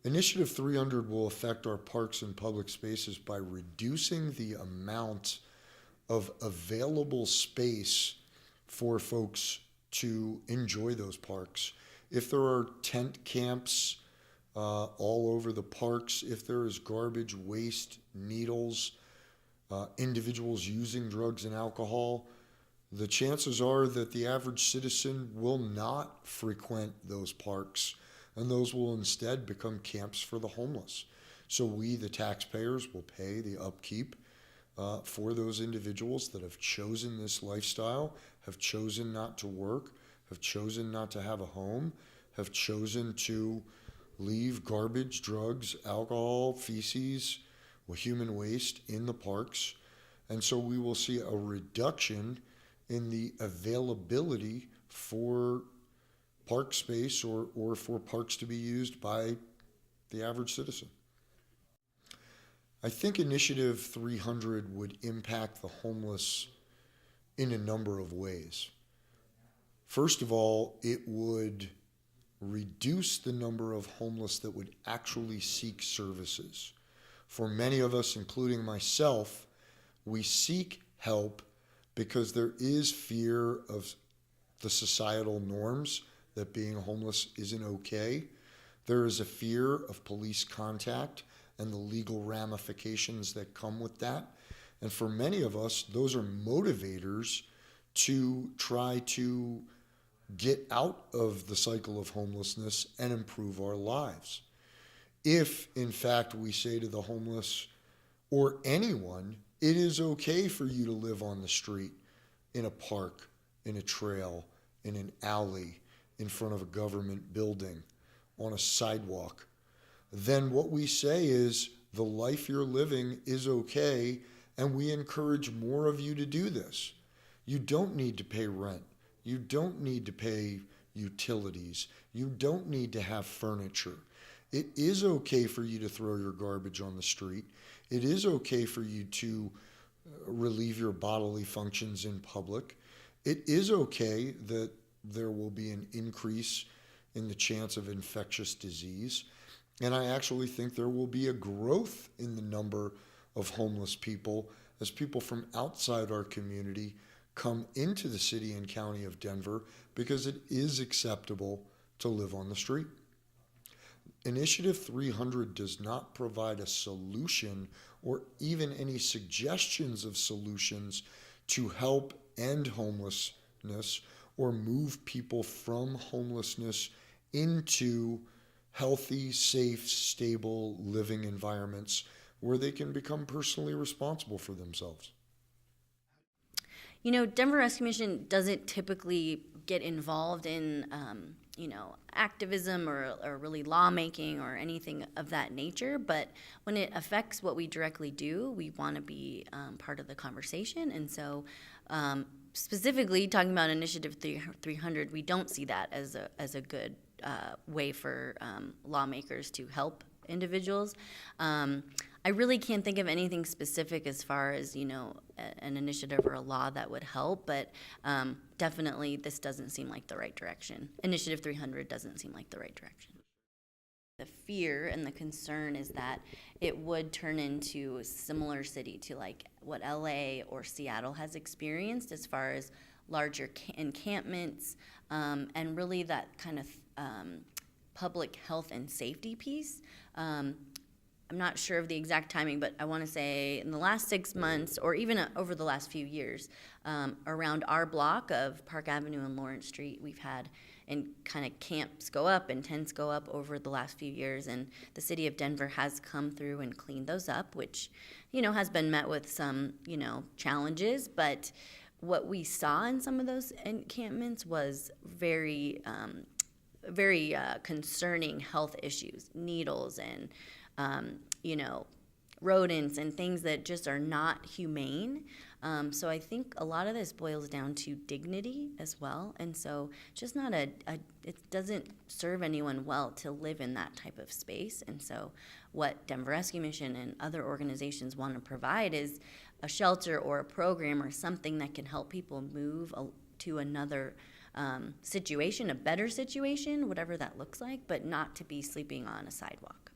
Initiative 300 will affect our parks and public spaces by reducing the amount of available space for folks to enjoy those parks. If there are tent camps all over the parks, if there is garbage, waste, needles, individuals using drugs and alcohol, the chances are that the average citizen will not frequent those parks, and those will instead become camps for the homeless. So we, the taxpayers, will pay the upkeep for those individuals that have chosen this lifestyle, have chosen not to work, have chosen not to have a home, have chosen to leave garbage, drugs, alcohol, feces, human waste in the parks. And so we will see a reduction in the availability for park space or for parks to be used by the average citizen. I think Initiative 300 would impact the homeless in a number of ways. First of all, it would reduce the number of homeless that would actually seek services. For many of us, including myself, we seek help because there is fear of the societal norms that being homeless isn't okay. There is a fear of police contact and the legal ramifications that come with that. And for many of us, those are motivators to try to get out of the cycle of homelessness and improve our lives. If, in fact, we say to the homeless or anyone, it is okay for you to live on the street, in a park, in a trail, in an alley, in front of a government building, on a sidewalk, then what we say is the life you're living is okay, and we encourage more of you to do this. You don't need to pay rent. You don't need to pay utilities. You don't need to have furniture. It is okay for you to throw your garbage on the street. It is okay for you to relieve your bodily functions in public. It is okay that there will be an increase in the chance of infectious disease. And I actually think there will be a growth in the number of homeless people as people from outside our community come into the city and county of Denver because it is acceptable to live on the street. Initiative 300 does not provide a solution or even any suggestions of solutions to help end homelessness or move people from homelessness into healthy, safe, stable living environments where they can become personally responsible for themselves. You know, Denver Rescue Mission doesn't typically get involved in, activism or really lawmaking or anything of that nature. But when it affects what we directly do, we want to be part of the conversation. And so specifically talking about Initiative 300, we don't see that as a good way for lawmakers to help individuals. I really can't think of anything specific as far as, an initiative or a law that would help, but definitely this doesn't seem like the right direction. Initiative 300 doesn't seem like the right direction. The fear and the concern is that it would turn into a similar city to like what LA or Seattle has experienced as far as larger encampments and really that kind of public health and safety piece. I'm not sure of the exact timing, but I want to say in the last 6 months or even over the last few years, around our block of Park Avenue and Lawrence Street, we've had and kind of camps go up and tents go up over the last few years, and the city of Denver has come through and cleaned those up, which, has been met with some, challenges, but what we saw in some of those encampments was very concerning health issues, needles and, rodents and things that just are not humane. So I think a lot of this boils down to dignity as well. And so just not it doesn't serve anyone well to live in that type of space. And so what Denver Rescue Mission and other organizations want to provide is a shelter or a program or something that can help people move to another situation, a better situation, whatever that looks like, but not to be sleeping on a sidewalk.